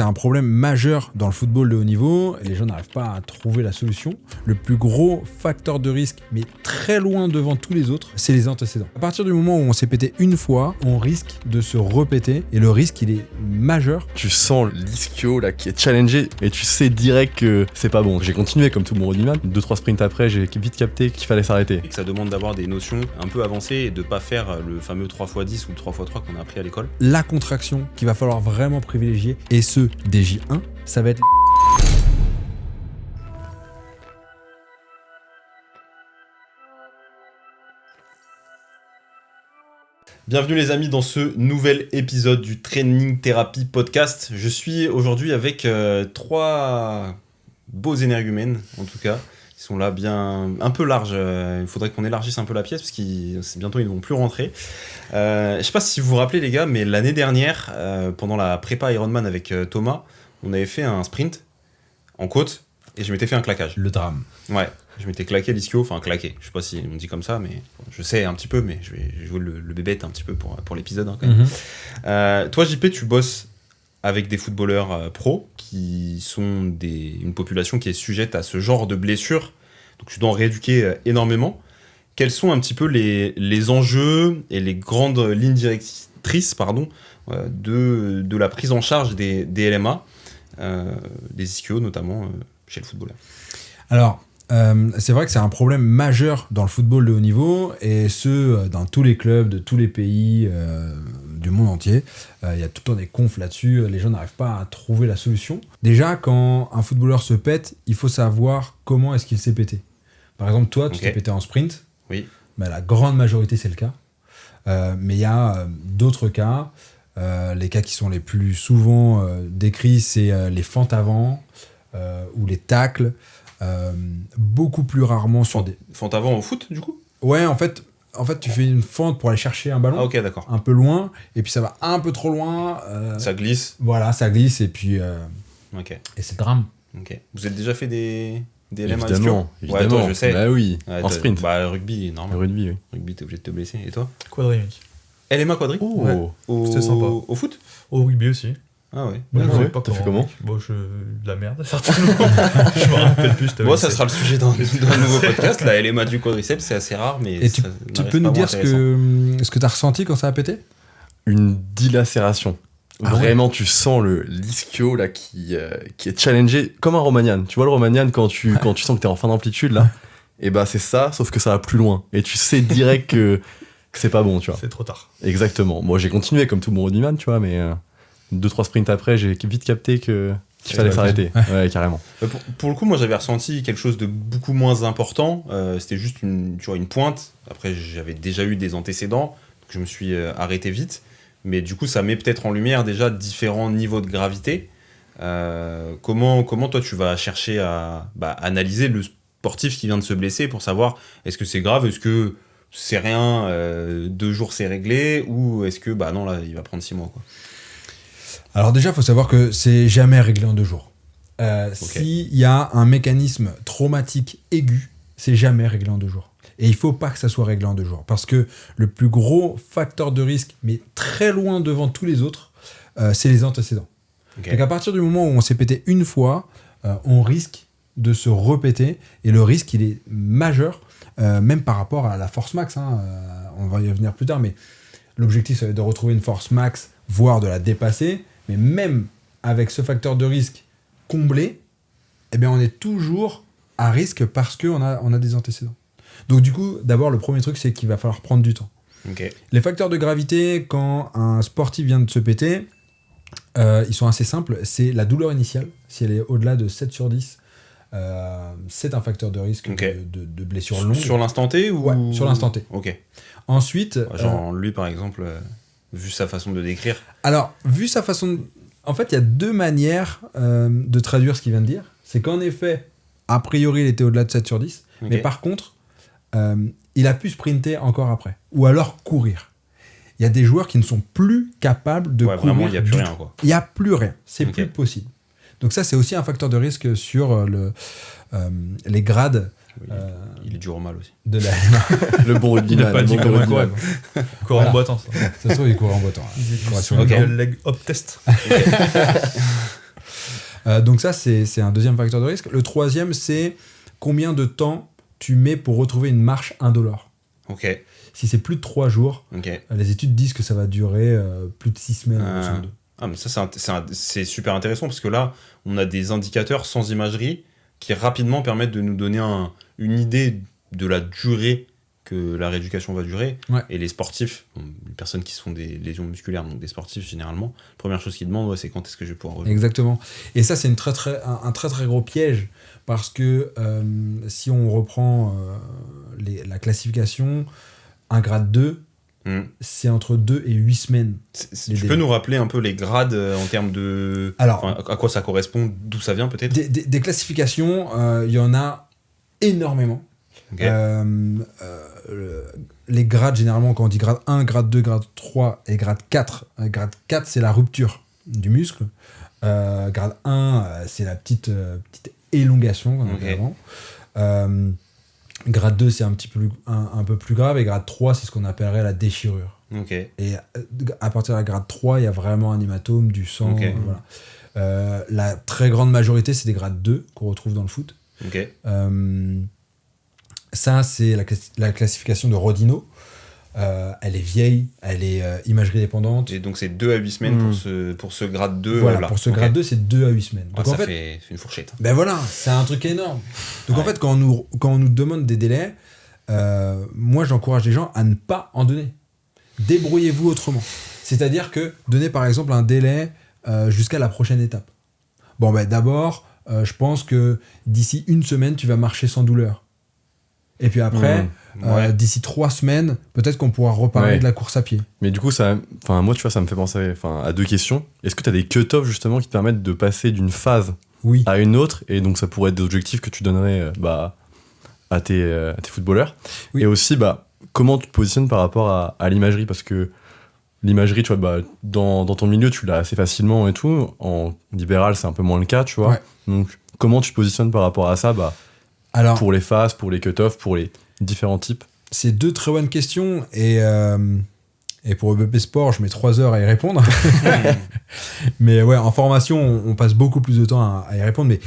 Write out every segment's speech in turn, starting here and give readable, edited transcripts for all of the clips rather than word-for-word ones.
c'est un problème majeur dans le football de haut niveau. Les gens n'arrivent pas à trouver la solution. Le plus gros facteur de risque, mais très loin devant tous les autres, c'est les antécédents. À partir du moment où on s'est pété une fois, on risque de se repéter. Et le risque, il est majeur. Tu sens l'ischio là qui est challengé et tu sais direct que c'est pas bon. J'ai continué comme tout bon rugbyman. 2-3 sprints après, j'ai vite capté qu'il fallait s'arrêter. Et que ça demande d'avoir des notions un peu avancées et de pas faire le fameux 3x10 ou le 3x3 qu'on a appris à l'école. La contraction qu'il va falloir vraiment privilégier, et ce, dès J1, ça va être... Bienvenue les amis dans ce nouvel épisode du Training Therapy Podcast. Je suis aujourd'hui avec 3 beaux énergumènes, en tout cas. Ils sont là bien un peu larges. Il faudrait qu'on élargisse un peu la pièce parce que bientôt ils ne vont plus rentrer. Je ne sais pas si vous vous rappelez les gars, mais l'année dernière, pendant la prépa Ironman avec Thomas, on avait fait un sprint en côte et je m'étais fait un claquage. Le drame. Ouais, je m'étais claqué l'ischio, enfin claqué, je sais pas si on dit comme ça, mais je sais un petit peu, mais je vais jouer le bébête un petit peu pour l'épisode hein, quand même. Toi JP, tu bosses avec des footballeurs pros qui sont une population qui est sujette à ce genre de blessures, donc tu dois en rééduquer énormément. Quels sont un petit peu les enjeux et les grandes lignes directrices de la prise en charge des LMA, des ischios notamment chez le footballeur? Alors, c'est vrai que c'est un problème majeur dans le football de haut niveau, et ce, dans tous les clubs de tous les pays du monde entier. Il y a tout le temps des confs là-dessus, les gens n'arrivent pas à trouver la solution. Déjà, quand un footballeur se pète, il faut savoir comment est-ce qu'il s'est pété. Par exemple, toi, tu t'es pété en sprint. Oui. Ben, la grande majorité, c'est le cas. Mais il y a d'autres cas. Les cas qui sont les plus souvent décrits, c'est les fentes avant ou les tacles. Beaucoup plus rarement sur des... Fente avant au foot, du coup? Ouais, en fait, tu fais une fente pour aller chercher un ballon. Ah, ok, d'accord. Un peu loin, et puis ça va un peu trop loin. Ça glisse. Voilà, ça glisse, et puis... Ok. Et c'est le drame. Ok. Vous avez déjà fait des LMA Évidemment. Ouais, toi, je sais. Bah oui, Ouais, en sprint. Bah, rugby, normal. Le rugby, oui. Rugby, t'es obligé de te blesser. Et toi? Quadrimique. LMA quadri? Oh, Ouais. C'était sympa. Au foot? Au rugby aussi. Ah ouais. Bon, Ah je sais ouais, pas t'as fait comment? Bon, de la merde, certainement. Je me rappelle plus. Bon, ça sera le sujet d'un nouveau podcast. La LMA du quadriceps, c'est assez rare, mais Et tu peux nous dire ce que t'as ressenti quand ça a pété? une dilacération. Ah Vraiment, tu sens l'ischio là qui est challengé comme un Romagnan. Tu vois le Romagnan quand tu sens que t'es en fin d'amplitude là, et bah c'est ça, sauf que ça va plus loin. Et tu sais direct que c'est pas bon, tu vois. C'est trop tard. Exactement. Moi j'ai continué comme tout bon rugbyman, tu vois, mais 2-3 sprints après, j'ai vite capté qu'il fallait s'arrêter. Ouais, carrément. Pour le coup, moi j'avais ressenti quelque chose de beaucoup moins important. C'était juste une pointe. Après, j'avais déjà eu des antécédents, donc je me suis arrêté vite. Mais du coup, ça met peut-être en lumière déjà différents niveaux de gravité. Comment toi tu vas chercher à analyser le sportif qui vient de se blesser pour savoir est-ce que c'est grave, est-ce que c'est rien, 2 jours c'est réglé, ou est-ce que non là il va prendre 6 mois quoi. Alors déjà, il faut savoir que c'est jamais réglé en 2 jours. S'il y a un mécanisme traumatique aigu, c'est jamais réglé en 2 jours. Et il ne faut pas que ça soit réglé en 2 jours. Parce que le plus gros facteur de risque, mais très loin devant tous les autres, c'est les antécédents. Okay. Donc à partir du moment où on s'est pété une fois, on risque de se repéter. Et le risque, il est majeur, même par rapport à la force max. On va y revenir plus tard, mais l'objectif, c'est de retrouver une force max, voire de la dépasser. Mais même avec ce facteur de risque comblé, eh bien, on est toujours à risque parce qu'on a des antécédents. Donc du coup, d'abord, le premier truc, c'est qu'il va falloir prendre du temps. Okay. Les facteurs de gravité, quand un sportif vient de se péter, ils sont assez simples. C'est la douleur initiale. Si elle est au-delà de 7 sur 10, c'est un facteur de risque de blessure longue. Sur l'instant T ou... Ouais, sur l'instant T. Ok. Ensuite... Genre lui, par exemple, vu sa façon de décrire. Alors, vu sa façon... En fait, il y a 2 manières de traduire ce qu'il vient de dire. C'est qu'en effet, a priori, il était au-delà de 7 sur 10. Okay. Mais par contre... il a pu sprinter encore après, ou alors courir. Il y a des joueurs qui ne sont plus capables de courir. Vraiment, il n'y a plus rien, quoi. Il n'y a plus rien, c'est plus possible. Donc ça, c'est aussi un facteur de risque sur les grades. Oui, il est dur au mal aussi. De la LMA. Le bon rugbyman. Il n'a pas dit comment quoi. Court en boitant, ça. Ça se trouve, il court en boitant. Leg hop test. Donc ça, c'est un deuxième facteur de risque. Le troisième, c'est combien de temps tu mets pour retrouver une marche indolore. Ok. Si c'est plus de 3 jours, les études disent que ça va durer plus de 6 semaines. Ah, mais ça, c'est super intéressant parce que là, on a des indicateurs sans imagerie qui rapidement permettent de nous donner une idée de la durée que la rééducation va durer. Ouais. Et les sportifs, les personnes qui se font des lésions musculaires, donc des sportifs généralement, la première chose qu'ils demandent, c'est quand est-ce que je vais pouvoir revenir. Exactement. Et ça, c'est un très très gros piège parce que si on reprend la classification, un grade 2, c'est entre 2 et 8 semaines. Tu peux nous rappeler un peu les grades en termes de... Alors, à quoi ça correspond, d'où ça vient peut-être? Des classifications, il y en a énormément. Okay. Les grades, généralement, quand on dit grade 1, grade 2, grade 3 et grade 4, grade 4, c'est la rupture du muscle. Grade 1, c'est la petite élongation qu'on appelle avant. Grade 2, c'est un peu plus grave, et grade 3, c'est ce qu'on appellerait la déchirure. Okay. Et à partir de la grade 3, il y a vraiment un hématome, du sang. Okay. Voilà. La très grande majorité, c'est des grades 2 qu'on retrouve dans le foot. Okay. Ça, c'est la classification de Rodino. Elle est vieille, elle est imagerie dépendante. Et donc, c'est 2 à 8 semaines pour ce grade 2. Voilà, pour ce grade 2, c'est 2 à 8 semaines. Donc, ça fait une fourchette. Ben voilà, c'est un truc énorme. Donc, en fait, quand on nous demande des délais, moi, j'encourage les gens à ne pas en donner. Débrouillez-vous autrement. C'est-à-dire que donnez, par exemple, un délai jusqu'à la prochaine étape. Bon, ben d'abord, je pense que d'ici 1 semaine, tu vas marcher sans douleur. Et puis après, d'ici 3 semaines, peut-être qu'on pourra reparler de la course à pied. Mais du coup, moi, tu vois, ça me fait penser à 2 questions. Est-ce que tu as des cut-offs, justement, qui te permettent de passer d'une phase à une autre? Et donc, ça pourrait être des objectifs que tu donnerais à tes footballeurs. Oui. Et aussi, comment tu te positionnes par rapport à l'imagerie? Parce que l'imagerie, tu vois, dans ton milieu, tu l'as assez facilement et tout. En libéral, c'est un peu moins le cas, tu vois. Ouais. Donc, comment tu te positionnes par rapport à ça Alors, pour les phases, pour les cut-offs, pour les différents types? C'est 2 très bonnes questions, et pour EBP Sport, je mets 3 heures à y répondre. Mais ouais, en formation, on passe beaucoup plus de temps à y répondre, mais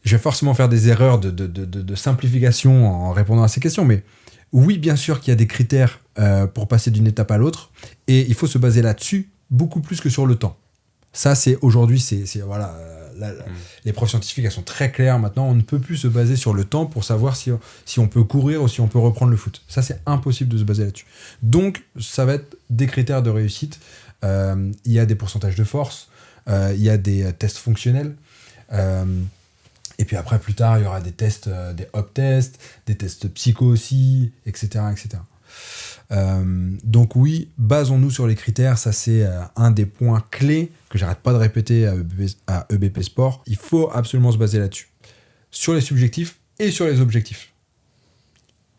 je vais forcément faire des erreurs de simplification en répondant à ces questions. Mais oui, bien sûr qu'il y a des critères pour passer d'une étape à l'autre, et il faut se baser là-dessus beaucoup plus que sur le temps. Ça, c'est aujourd'hui, voilà... Les preuves scientifiques, elles sont très claires maintenant. On ne peut plus se baser sur le temps pour savoir si on peut courir ou si on peut reprendre le foot. Ça, c'est impossible de se baser là-dessus. Donc, ça va être des critères de réussite. Il y a des pourcentages de force, il y a des tests fonctionnels. Et puis après, plus tard, il y aura des tests, des hop tests, des tests psycho aussi, etc. etc. Donc oui, basons-nous sur les critères, ça c'est un des points clés que j'arrête pas de répéter à EBP Sport. Il faut absolument se baser là-dessus, sur les subjectifs et sur les objectifs.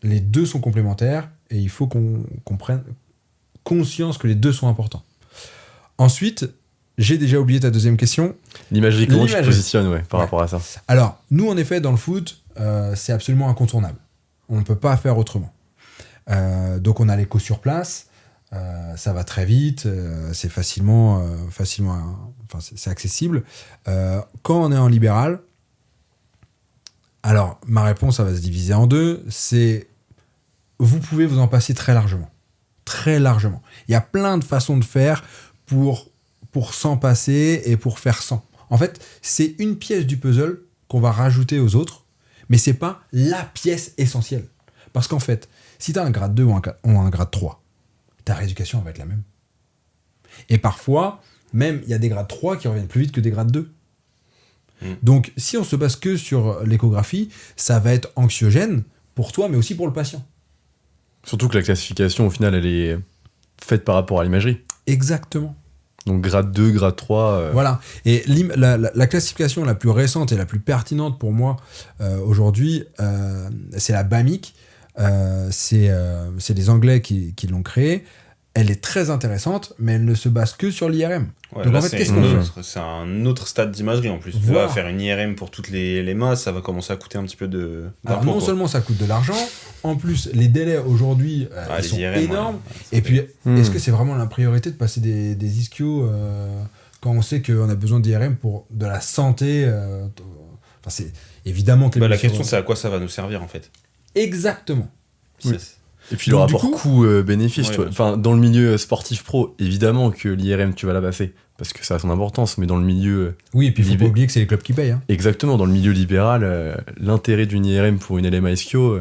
Les deux sont complémentaires et il faut qu'on prenne conscience que les deux sont importants. Ensuite, j'ai déjà oublié ta deuxième question. L'imagerie, comment tu te positionnes par rapport à ça? Alors, nous en effet, dans le foot, c'est absolument incontournable. On ne peut pas faire autrement. Donc on a l'écho sur place, ça va très vite, c'est facilement c'est accessible. Quand on est en libéral, alors ma réponse, ça va se diviser en 2, c'est vous pouvez vous en passer très largement. Il y a plein de façons de faire pour s'en passer et pour faire sans. En fait, c'est une pièce du puzzle qu'on va rajouter aux autres, mais c'est pas la pièce essentielle. Parce qu'en fait, si tu as un grade 2 ou un grade 3, ta rééducation va être la même. Et parfois, même, il y a des grades 3 qui reviennent plus vite que des grades 2. Donc, si on se base que sur l'échographie, ça va être anxiogène pour toi, mais aussi pour le patient. Surtout que la classification, au final, elle est faite par rapport à l'imagerie. Exactement. Donc, grade 2, grade 3... Voilà. Et la classification la plus récente et la plus pertinente pour moi aujourd'hui, c'est la BAMIC. C'est les Anglais qui l'ont créée. Elle est très intéressante, mais elle ne se base que sur l'IRM. Ouais, donc en fait, qu'est-ce qu'on fait? C'est un autre stade d'imagerie en plus. Voilà. Tu vas faire une IRM pour toutes les masses, ça va commencer à coûter un petit peu de... Alors non seulement ça coûte de l'argent, en plus les délais aujourd'hui sont IRM, énormes. Et puis, est-ce que c'est vraiment la priorité de passer des ischios quand on sait qu'on a besoin d'IRM pour de la santé. Enfin, c'est évidemment que les La blessures- question, c'est à quoi ça va nous servir, en fait. Exactement. Oui. Ça, Et puis le Donc, du rapport coup- coût-bénéfice, Ouais, tu vois. bien sûr. Enfin, dans le milieu sportif pro, évidemment que l'IRM, tu vas la passer, parce que ça a son importance, mais dans le milieu... Oui, et puis il faut Libé- pas oublier que c'est les clubs qui payent. Hein. Exactement, dans le milieu libéral, l'intérêt d'une IRM pour une LMA ischio,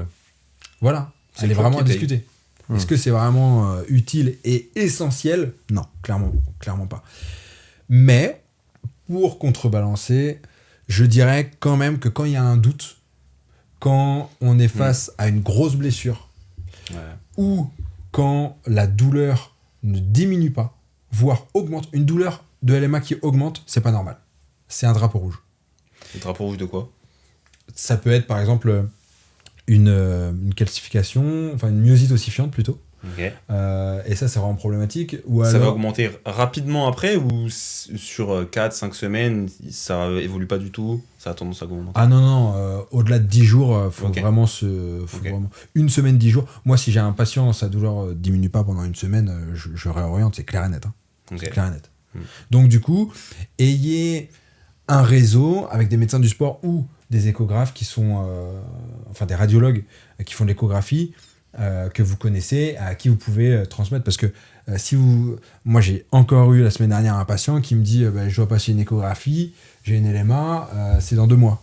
Voilà. C'est Elle est le club vraiment à qui paye. discuter. Hmm. Est-ce que c'est vraiment utile et essentiel ? Non, clairement pas. Mais, pour contrebalancer, je dirais quand même que quand il y a un doute, quand on est face à une grosse blessure, Ouais. ou quand la douleur ne diminue pas, voire augmente, une douleur de LMA qui augmente, c'est pas normal. C'est un drapeau rouge. Le drapeau rouge de quoi? Ça peut être par exemple une calcification, enfin une myosite ossifiante plutôt. Ok. Et ça, c'est vraiment problématique. Ou Ça va alors, augmenter rapidement après ou sur 4-5 semaines, ça évolue pas du tout, ça a tendance à augmenter? ah non, au-delà de 10 jours, faut Ok. vraiment Ok. vraiment... Une semaine, 10 jours. Moi, si j'ai un patient, sa douleur diminue pas pendant une semaine, je réoriente, c'est clair et net. Hein. Ok. C'est clair et net. Hmm. Donc du coup, ayez un réseau avec des médecins du sport ou des échographes qui sont... enfin, des radiologues qui font de l'échographie, que vous connaissez, à qui vous pouvez transmettre. Parce que si vous... Moi, j'ai encore eu la semaine dernière un patient qui me dit je dois passer une échographie, j'ai une LMA, c'est dans 2 mois.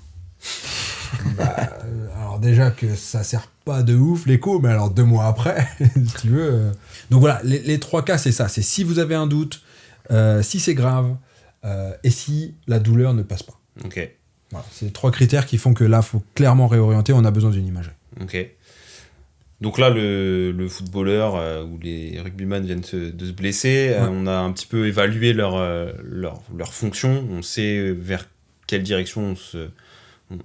Alors déjà que ça sert pas de ouf l'écho, mais alors 2 mois après, si tu veux... Donc voilà, les 3 cas, c'est ça. C'est si vous avez un doute, si c'est grave, et si la douleur ne passe pas. Ok. Voilà, c'est les 3 critères qui font que là, il faut clairement réorienter, on a besoin d'une imagerie. Ok. Donc là, le footballeur ou les rugbyman viennent de se blesser. Ouais. On a un petit peu évalué leur fonction. On sait vers quelle direction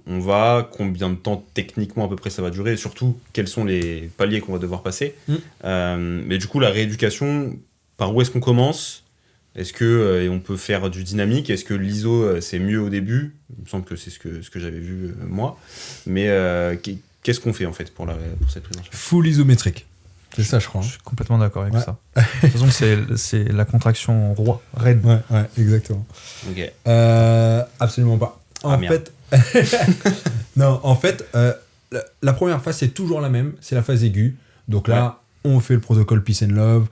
on va, combien de temps techniquement à peu près ça va durer, et surtout quels sont les paliers qu'on va devoir passer. Mais du coup, la rééducation, par où est-ce qu'on commence ? Est-ce que on peut faire du dynamique ? Est-ce que l'ISO c'est mieux au début ? Il me semble que c'est ce que j'avais vu moi. Mais qu'est-ce qu'on fait en fait pour cette prise en charge ? Full isométrique. C'est ça, je crois. Je suis complètement d'accord avec Ouais. ça. De toute façon, c'est la contraction roi, raide. Ouais, exactement. Ok. Absolument pas. En merde. fait, non, en fait, la première phase c'est toujours la même, c'est la phase aiguë. Donc là, on fait le protocole Peace and Love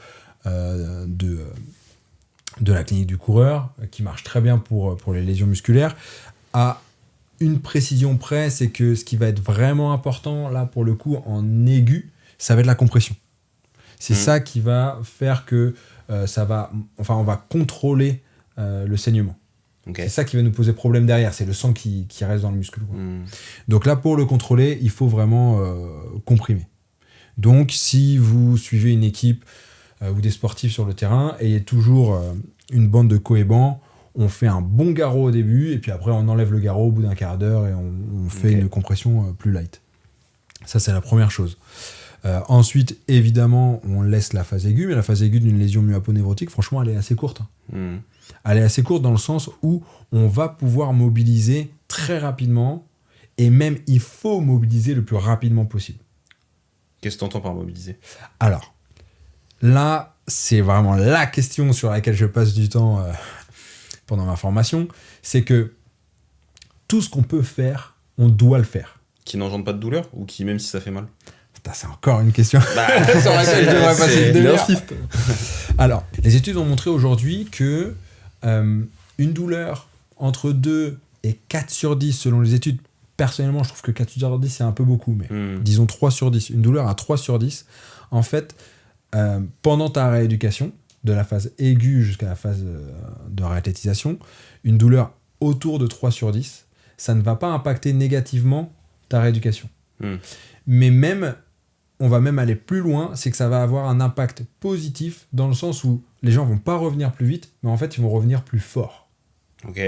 de la clinique du coureur, qui marche très bien pour les lésions musculaires. À une précision près, c'est que ce qui va être vraiment important là pour le coup en aigu, ça va être la compression. C'est ça qui va faire que on va contrôler le saignement. Ok. C'est ça qui va nous poser problème derrière, c'est le sang qui reste dans le muscle, quoi. Hmm. Donc là, pour le contrôler, il faut vraiment comprimer. Donc, si vous suivez une équipe ou des sportifs sur le terrain, ayez toujours une bande de cohébans, on fait un bon garrot au début, et puis après, on enlève le garrot au bout d'un quart d'heure, et on fait une compression plus light. Ça, c'est la première chose. Ensuite, évidemment, on laisse la phase aiguë, mais la phase aiguë d'une lésion myoaponévrotique, franchement, elle est assez courte. Hmm. Elle est assez courte dans le sens où on va pouvoir mobiliser très rapidement, et même il faut mobiliser le plus rapidement possible. Qu'est-ce que tu entends par mobiliser ? Alors, là, c'est vraiment la question sur laquelle je passe du temps pendant ma formation, c'est que tout ce qu'on peut faire, on doit le faire. Qui n'engendre pas de douleur ou qui, même si ça fait mal ? Putain, c'est encore une question sur laquelle je devrais passer une demi-heure. Alors, les études ont montré aujourd'hui que une douleur entre 2 et 4 sur 10, selon les études, personnellement, je trouve que 4 sur 10, c'est un peu beaucoup, mais disons 3 sur 10, une douleur à 3 sur 10, en fait, pendant ta rééducation, de la phase aiguë jusqu'à la phase de réathlétisation, une douleur autour de 3 sur 10, ça ne va pas impacter négativement ta rééducation. Mais même, on va même aller plus loin, c'est que ça va avoir un impact positif dans le sens où les gens vont pas revenir plus vite, mais en fait, ils vont revenir plus fort. Ok.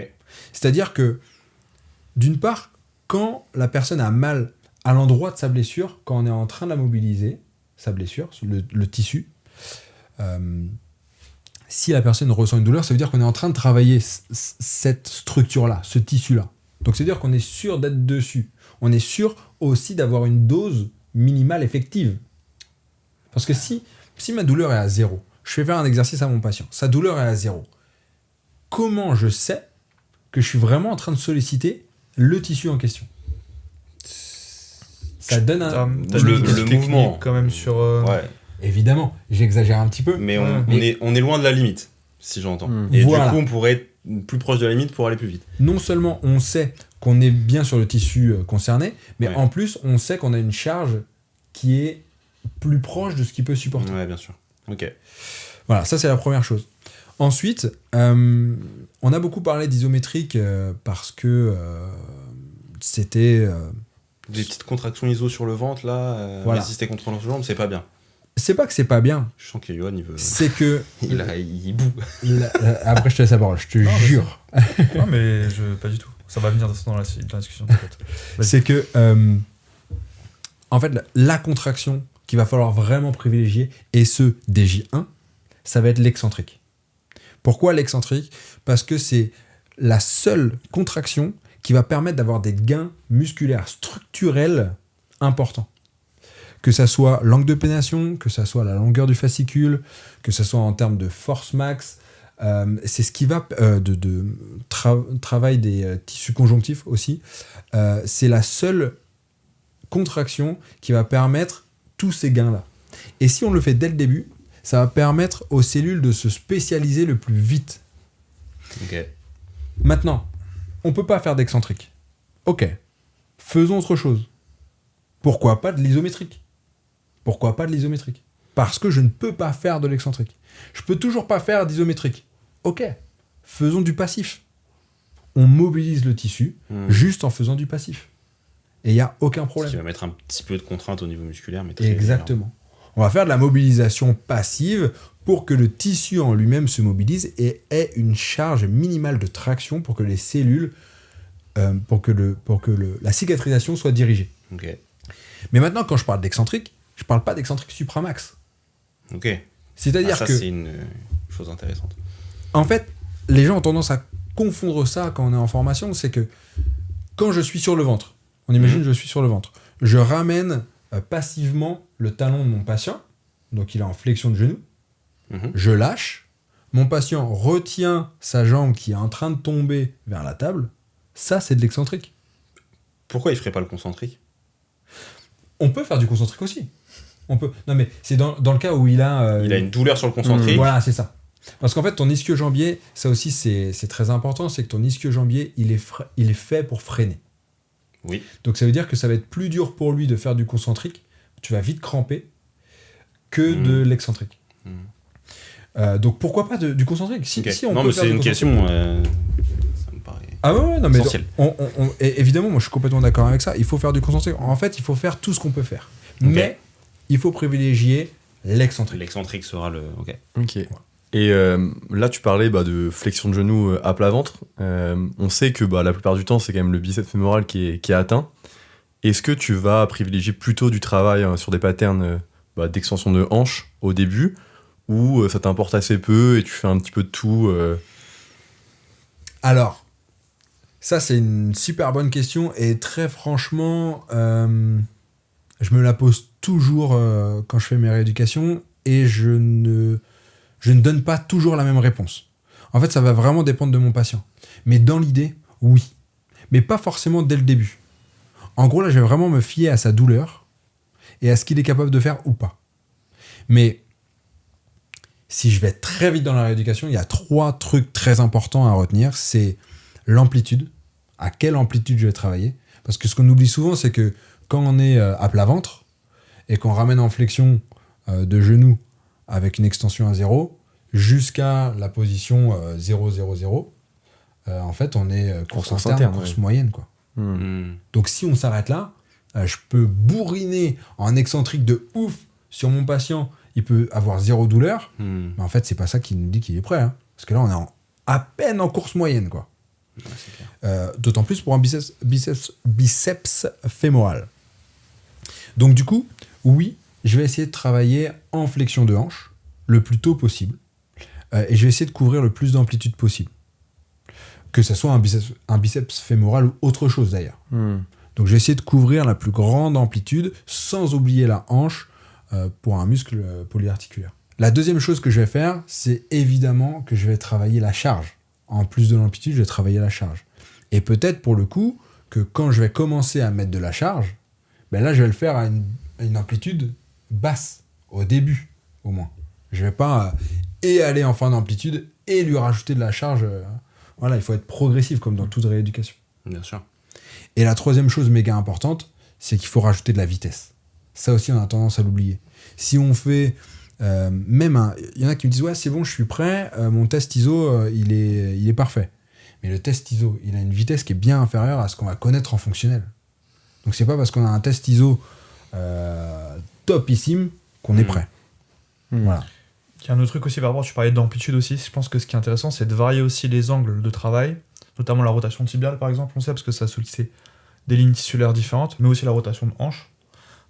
C'est-à-dire que, d'une part, quand la personne a mal à l'endroit de sa blessure, quand on est en train de la mobiliser, sa blessure, le tissu, si la personne ressent une douleur, ça veut dire qu'on est en train de travailler cette structure-là, ce tissu-là. Donc, c'est-à-dire qu'on est sûr d'être dessus. On est sûr aussi d'avoir une dose minimale effective. Parce que si ma douleur est à 0, je fais faire un exercice à mon patient, sa douleur est à 0. comment je sais que je suis vraiment en train de solliciter le tissu en question. Ça donne T'as le des techniques mouvement. quand même sur. Ouais. Évidemment, j'exagère un petit peu. Mais Ouais. on est loin de la limite, si j'entends. Mm. Et Voilà. du coup, on pourrait être plus proche de la limite pour aller plus vite. Non seulement on sait qu'on est bien sur le tissu concerné, mais Ouais. en plus on sait qu'on a une charge qui est plus proche de ce qu'il peut supporter. Ouais, bien sûr. Ok. Voilà, ça c'est la première chose. Ensuite, on a beaucoup parlé d'isométrique parce que c'était... Des petites contractions iso sur le ventre, là, Voilà. résister contre l'enjambe, c'est pas bien. c'est pas que c'est pas bien, Je sens que Johan, il veut. c'est que... Il boue. Après je te laisse la parole, je te vas-y. jure. Non, mais pas du tout. Ça va venir dans la discussion, peut-être. Vas-y. C'est que, en fait, la contraction qu'il va falloir vraiment privilégier, et ce, dès J1, ça va être l'excentrique. Pourquoi l'excentrique ? Parce que c'est la seule contraction qui va permettre d'avoir des gains musculaires structurels importants. Que ça soit l'angle de pénétration, que ça soit la longueur du fascicule, que ça soit en termes de force max, c'est ce qui va travail des tissus conjonctifs aussi. C'est la seule contraction qui va permettre tous ces gains-là. Et si on le fait dès le début, ça va permettre aux cellules de se spécialiser le plus vite. Ok. Maintenant, on peut pas faire d'excentrique. Ok, faisons autre chose. Pourquoi pas de l'isométrique ? Pourquoi pas de l'isométrique ? Parce que je ne peux pas faire de l'excentrique. Je peux toujours pas faire d'isométrique. Ok, faisons du passif. On mobilise le tissu juste en faisant du passif. Et il n'y a aucun Ce problème. qui va mettre un petit peu de contrainte au niveau musculaire, mais très Exactement. On va faire de la mobilisation passive pour que le tissu en lui-même se mobilise et ait une charge minimale de traction pour que les cellules, pour que la cicatrisation soit dirigée. Ok. Mais maintenant, quand je parle d'excentrique, je parle pas d'excentrique supramax. Ok. C'est-à-dire Ça, que, c'est une chose intéressante. en fait, les gens ont tendance à confondre ça quand on est en formation. C'est que quand je suis sur le ventre, on imagine je suis sur le ventre, je ramène passivement le talon de mon patient, donc il est en flexion de genou, je lâche, mon patient retient sa jambe qui est en train de tomber vers la table, ça c'est de l'excentrique. Pourquoi il ferait pas le concentrique ? On peut faire du concentrique aussi. On peut. Non mais c'est dans le cas où il a... Il a une douleur sur le concentrique. Voilà, c'est ça. Parce qu'en fait, ton ischio-jambier, ça aussi c'est très important, c'est que ton ischio-jambier, il est fait pour freiner. Oui. Donc ça veut dire que ça va être plus dur pour lui de faire du concentrique, tu vas vite cramper, que de l'excentrique. Donc pourquoi pas du concentrique si, Ok. si on Non, peut mais faire c'est du une concentrique. question. Ça me paraît. Ah ouais, non mais essentiel. et évidemment, moi je suis complètement d'accord avec ça. Il faut faire du concentrique. En fait, il faut faire tout ce qu'on peut faire. Mais il faut privilégier l'excentrique. L'excentrique sera le. Ok. Ok. Et là, tu parlais de flexion de genou à plat ventre. On sait que la plupart du temps, c'est quand même le biceps fémoral qui est atteint. Est-ce que tu vas privilégier plutôt du travail sur des patterns d'extension de hanche au début, ou ça t'importe assez peu et tu fais un petit peu de tout Alors, ça c'est une super bonne question et très franchement, je me la pose toujours quand je fais mes rééducations et je ne donne pas toujours la même réponse. En fait, ça va vraiment dépendre de mon patient. Mais dans l'idée, oui. Mais pas forcément dès le début. En gros, là, je vais vraiment me fier à sa douleur et à ce qu'il est capable de faire ou pas. Mais si je vais très vite dans la rééducation, il y a 3 trucs très importants à retenir. C'est l'amplitude. À quelle amplitude je vais travailler ? Parce que ce qu'on oublie souvent, c'est que quand on est à plat ventre et qu'on ramène en flexion de genou avec une extension à 0 jusqu'à la position 0-0-0, en fait, on est course interne, course moyenne, quoi. Donc si on s'arrête là, je peux bourriner en excentrique de ouf sur mon patient, il peut avoir 0 douleur, mais en fait c'est pas ça qui nous dit qu'il est prêt, hein. Parce que là on est à peine en course moyenne, quoi. Ouais, c'est clair. D'autant plus pour un biceps fémoral. Donc du coup, oui, je vais essayer de travailler en flexion de hanche le plus tôt possible, et je vais essayer de couvrir le plus d'amplitude possible. Que ce soit un biceps fémoral ou autre chose d'ailleurs. Donc je vais essayer de couvrir la plus grande amplitude sans oublier la hanche pour un muscle polyarticulaire. La deuxième chose que je vais faire, c'est évidemment que je vais travailler la charge en plus de l'amplitude, je vais travailler la charge. Et peut-être pour le coup, que quand je vais commencer à mettre de la charge, ben là, je vais le faire à une amplitude basse, au début, au moins. Je vais pas et aller en fin d'amplitude et lui rajouter de la charge. Voilà, il faut être progressif, comme dans toute rééducation. Bien sûr. Et la troisième chose méga importante, c'est qu'il faut rajouter de la vitesse. Ça aussi, on a tendance à l'oublier. Si on fait... il y en a qui me disent « Ouais, c'est bon, je suis prêt, mon test ISO, il est parfait. » Mais le test ISO, il a une vitesse qui est bien inférieure à ce qu'on va connaître en fonctionnel. Donc c'est pas parce qu'on a un test ISO topissime qu'on est prêt. Voilà. Il y a un autre truc aussi par rapport, tu parlais d'amplitude aussi, je pense que ce qui est intéressant, c'est de varier aussi les angles de travail, notamment la rotation tibiale par exemple, on sait, parce que ça sollicite des lignes tissulaires différentes, mais aussi la rotation de hanche.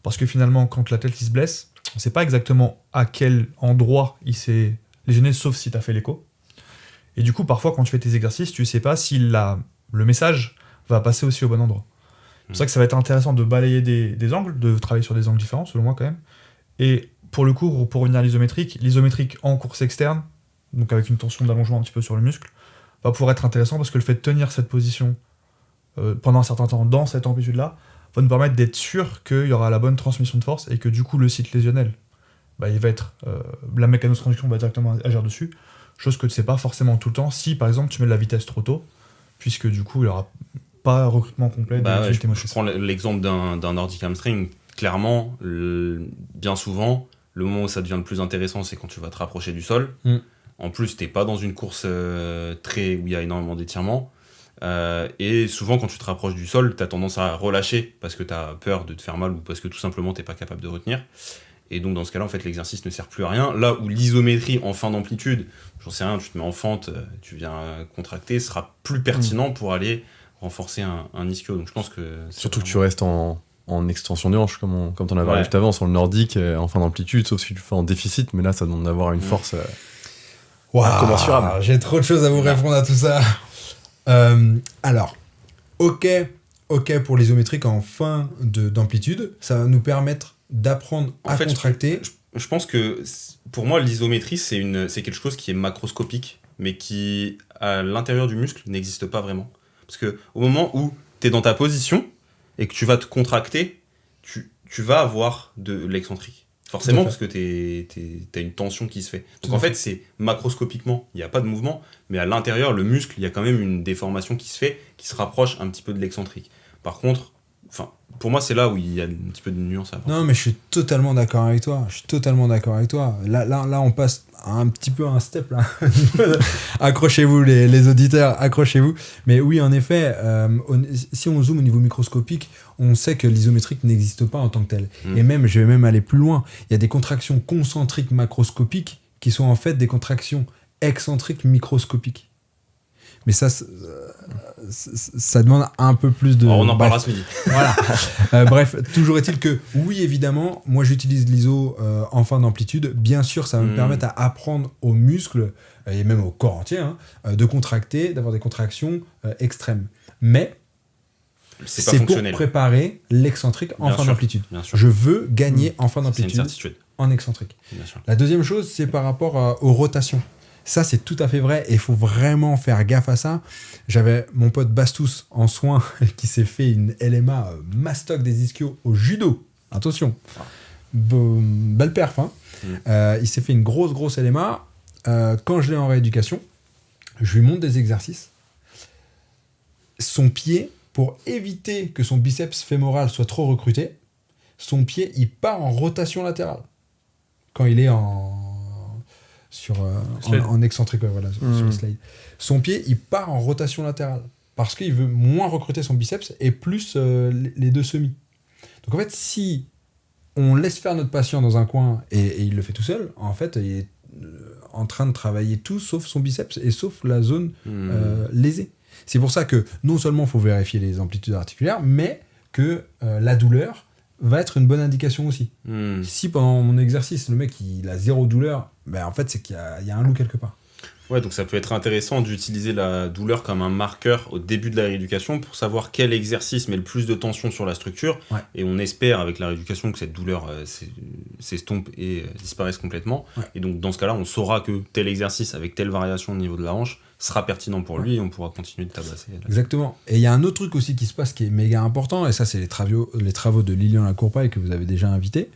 Parce que finalement, quand l'athlète il se blesse, on ne sait pas exactement à quel endroit il s'est lésionné, sauf si tu as fait l'écho. Et du coup, parfois, quand tu fais tes exercices, tu ne sais pas si le message va passer aussi au bon endroit. C'est pour ça que ça va être intéressant de balayer des angles, de travailler sur des angles différents, selon moi quand même. Et pour le coup, pour revenir à l'isométrique en course externe, donc avec une tension d'allongement un petit peu sur le muscle, va pouvoir être intéressant parce que le fait de tenir cette position pendant un certain temps dans cette amplitude-là va nous permettre d'être sûr qu'il y aura la bonne transmission de force et que du coup le site lésionnel, il va être la mécanotransduction va directement agir dessus, chose que tu ne sais pas forcément tout le temps si par exemple tu mets de la vitesse trop tôt, puisque du coup il n'y aura pas recrutement complet de l'unité motrice. Je prends l'exemple d'un nordic hamstring. Clairement, bien souvent, le moment où ça devient le plus intéressant, c'est quand tu vas te rapprocher du sol. En plus, t'es pas dans une course où il y a énormément d'étirements. Et souvent, quand tu te rapproches du sol, t'as tendance à relâcher parce que t'as peur de te faire mal ou parce que tout simplement t'es pas capable de retenir. Et donc, dans ce cas-là, en fait, l'exercice ne sert plus à rien. Là où l'isométrie en fin d'amplitude, j'en sais rien, tu te mets en fente, tu viens contracter, sera plus pertinent pour aller renforcer un ischio. Donc, je pense que... Surtout que tu restes en extension de hanche, comme t'en avais parlé juste avant, sur le nordique, en fin d'amplitude, sauf si tu le fais en déficit, mais là, ça demande d'avoir une force incommensurable. J'ai trop de choses à vous répondre à tout ça. Alors, ok pour l'isométrique en fin d'amplitude, ça va nous permettre d'apprendre à contracter. Je pense que pour moi, l'isométrie, c'est quelque chose qui est macroscopique, mais qui, à l'intérieur du muscle, n'existe pas vraiment. Parce que au moment où tu es dans ta position et que tu vas te contracter, tu vas avoir de l'excentrique. Forcément, parce que t'as une tension qui se fait. Donc en fait, c'est macroscopiquement, il n'y a pas de mouvement, mais à l'intérieur, le muscle, il y a quand même une déformation qui se fait, qui se rapproche un petit peu de l'excentrique. Par contre, pour moi, c'est là où il y a un petit peu de nuance à apporter. Non, mais je suis totalement d'accord avec toi. Là, on passe un petit peu à un step, là. Accrochez-vous, les auditeurs, accrochez-vous. Mais oui, en effet, si on zoome au niveau microscopique, on sait que l'isométrique n'existe pas en tant que tel. Et même, je vais même aller plus loin. Il y a des contractions concentriques macroscopiques qui sont en fait des contractions excentriques microscopiques. Mais ça demande un peu plus de... On en parlera ce midi. Voilà. Bref, toujours est-il que, oui, évidemment, moi j'utilise l'ISO en fin d'amplitude. Bien sûr, ça va me permettre à apprendre aux muscles, et même au corps entier, de contracter, d'avoir des contractions extrêmes. Mais c'est pour préparer l'excentrique en fin d'amplitude. Je veux gagner en fin d'amplitude en excentrique. La deuxième chose, c'est par rapport aux rotations. Ça, c'est tout à fait vrai et il faut vraiment faire gaffe à ça. J'avais mon pote Bastous en soins qui s'est fait une LMA mastoc des ischios au judo. Attention, belle perf. Il s'est fait une grosse LMA. Quand je l'ai en rééducation, je lui montre des exercices. Son pied, pour éviter que son biceps fémoral soit trop recruté, son pied, il part en rotation latérale. Quand il est en excentrique, sur le slide. Son pied, il part en rotation latérale parce qu'il veut moins recruter son biceps et plus les deux semis. Donc en fait, si on laisse faire notre patient dans un coin et il le fait tout seul, en fait, il est en train de travailler tout sauf son biceps et sauf la zone lésée. C'est pour ça que non seulement il faut vérifier les amplitudes articulaires, mais que la douleur va être une bonne indication aussi. Si pendant mon exercice, le mec il a zéro douleur, en fait c'est qu'il y a un loup quelque part. Ouais, donc ça peut être intéressant d'utiliser la douleur comme un marqueur au début de la rééducation pour savoir quel exercice met le plus de tension sur la structure. Ouais. Et on espère avec la rééducation que cette douleur s'estompe et disparaisse complètement. Ouais. Et donc dans ce cas-là, on saura que tel exercice avec telle variation au niveau de la hanche, sera pertinent pour lui et on pourra continuer de tabasser. Exactement. Et il y a un autre truc aussi qui se passe qui est méga important, et ça c'est les travaux de Lilian Lacourpaille que vous avez déjà invité.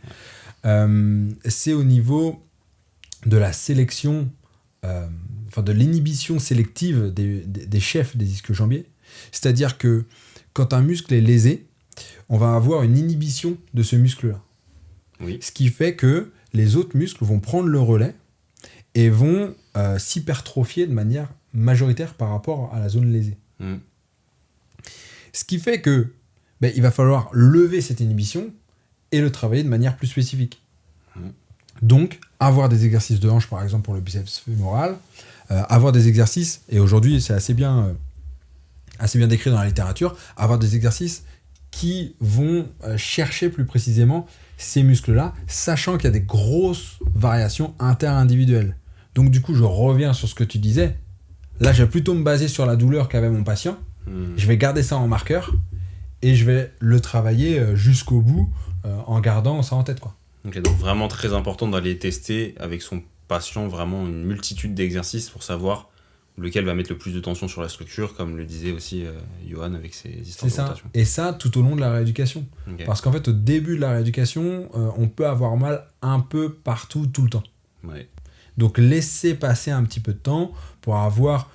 C'est au niveau de la sélection, de l'inhibition sélective des chefs des ischio-jambiers. C'est-à-dire que quand un muscle est lésé, on va avoir une inhibition de ce muscle-là. Oui. Ce qui fait que les autres muscles vont prendre le relais et vont s'hypertrophier de manière majoritaire par rapport à la zone lésée. Ce qui fait que il va falloir lever cette inhibition et le travailler de manière plus spécifique. Donc, avoir des exercices de hanche, par exemple, pour le biceps fémoral, avoir des exercices, et aujourd'hui, c'est assez bien décrit dans la littérature, avoir des exercices qui vont chercher plus précisément ces muscles-là, sachant qu'il y a des grosses variations inter-individuelles. Donc, du coup, je reviens sur ce que tu disais. Là, je vais plutôt me baser sur la douleur qu'avait mon patient. Je vais garder ça en marqueur et je vais le travailler jusqu'au bout en gardant ça en tête, quoi. Ok, donc vraiment très important d'aller tester avec son patient vraiment une multitude d'exercices pour savoir lequel va mettre le plus de tension sur la structure, comme le disait aussi Johan avec ses histoires de rotation. Et ça tout au long de la rééducation. Okay. Parce qu'en fait, au début de la rééducation, on peut avoir mal un peu partout, tout le temps. Ouais. Donc laisser passer un petit peu de temps pour avoir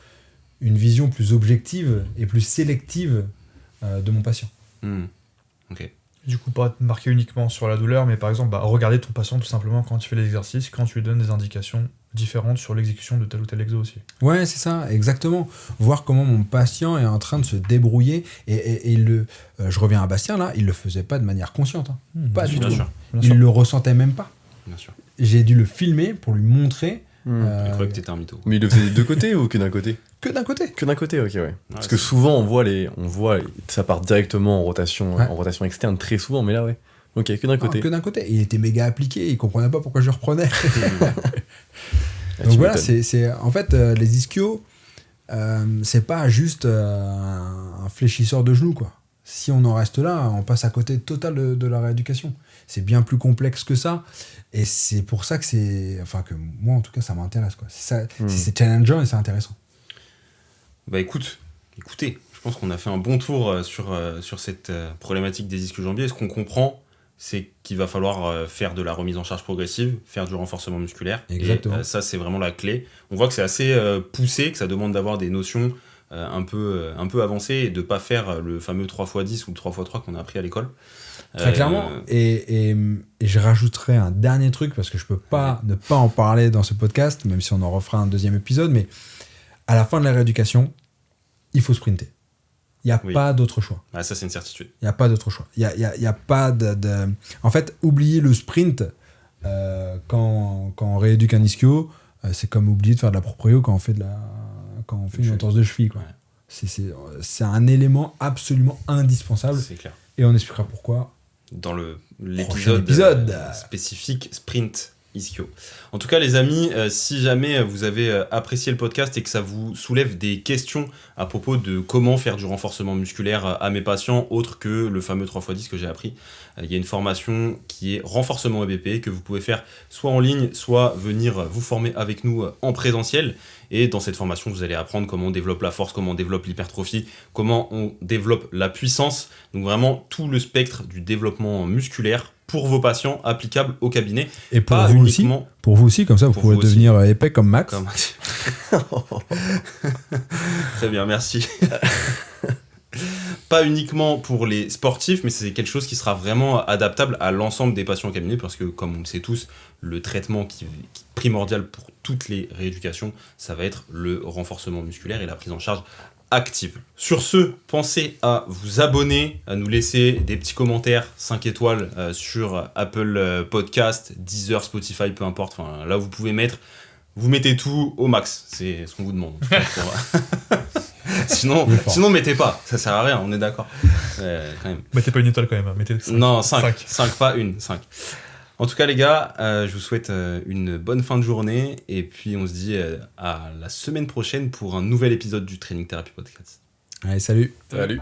une vision plus objective et plus sélective de mon patient. Ok. Du coup, pas te marquer uniquement sur la douleur, mais par exemple, regarder ton patient tout simplement quand il fait l'exercice, quand tu lui donnes des indications différentes sur l'exécution de tel ou tel exo aussi. Ouais, c'est ça, exactement. Voir comment mon patient est en train de se débrouiller. Et je reviens à Bastien, là, il le faisait pas de manière consciente. Pas du tout. Il le ressentait même pas. Bien sûr. J'ai dû le filmer pour lui montrer. Je croyais que t'étais un mytho. Mais il le faisait des deux côtés ou que d'un côté? Que d'un côté. Que d'un côté, ok, ouais. Parce que souvent, on voit ça part directement en rotation externe, très souvent, mais là, ouais. Ok, que d'un côté. Que d'un côté. Il était méga appliqué, il comprenait pas pourquoi je le reprenais. Donc voilà, c'est en fait, les ischios, c'est pas juste un fléchisseur de genoux, quoi. Si on en reste là, on passe à côté total de la rééducation. C'est bien plus complexe que ça. Et c'est pour ça que moi, en tout cas, ça m'intéresse, quoi. C'est challengeant et c'est intéressant. Bah écoutez, je pense qu'on a fait un bon tour sur cette problématique des ischio-jambiers. Ce qu'on comprend, c'est qu'il va falloir faire de la remise en charge progressive, faire du renforcement musculaire. Exactement. Et ça, c'est vraiment la clé. On voit que c'est assez poussé, que ça demande d'avoir des notions un peu avancées et de ne pas faire le fameux 3x10 ou le 3x3 qu'on a appris à l'école. Très clairement. Et je rajouterai un dernier truc, parce que je peux pas ne pas en parler dans ce podcast, même si on en refera un deuxième épisode, mais à la fin de la rééducation, il faut sprinter. Il n'y a pas d'autre choix. Ah, ça, c'est une certitude. Il n'y a pas d'autre choix. Il y a pas de... En fait, oublier le sprint quand on rééduque un ischio, c'est comme oublier de faire de la proprio quand on fait une entorse de cheville, quoi. Ouais. C'est un élément absolument indispensable. C'est clair. Et on expliquera pourquoi dans l'épisode spécifique sprint ischio. En tout cas, les amis, si jamais vous avez apprécié le podcast et que ça vous soulève des questions à propos de comment faire du renforcement musculaire à mes patients, autre que le fameux 3x10 que j'ai appris, il y a une formation qui est renforcement EBP que vous pouvez faire soit en ligne, soit venir vous former avec nous en présentiel. Et dans cette formation, vous allez apprendre comment on développe la force, comment on développe l'hypertrophie, comment on développe la puissance. Donc vraiment tout le spectre du développement musculaire pour vos patients, applicable au cabinet. Et pour vous aussi, comme ça, vous pouvez devenir épais comme Max. Très bien, merci. Pas uniquement pour les sportifs, mais c'est quelque chose qui sera vraiment adaptable à l'ensemble des patients au cabinet, parce que, comme on le sait tous, le traitement qui est primordial pour toutes les rééducations, ça va être le renforcement musculaire et la prise en charge active. Sur ce, pensez à vous abonner, à nous laisser des petits commentaires 5 étoiles sur Apple Podcast, Deezer, Spotify, peu importe. Enfin, là, vous mettez tout au max. C'est ce qu'on vous demande. Sinon, mettez pas. Ça sert à rien, on est d'accord. Quand même. Mettez pas une étoile quand même. Mettez 5. Non, 5, pas une, 5. En tout cas, les gars, je vous souhaite une bonne fin de journée. Et puis, on se dit à la semaine prochaine pour un nouvel épisode du Training Therapy Podcast. Allez, salut. Salut.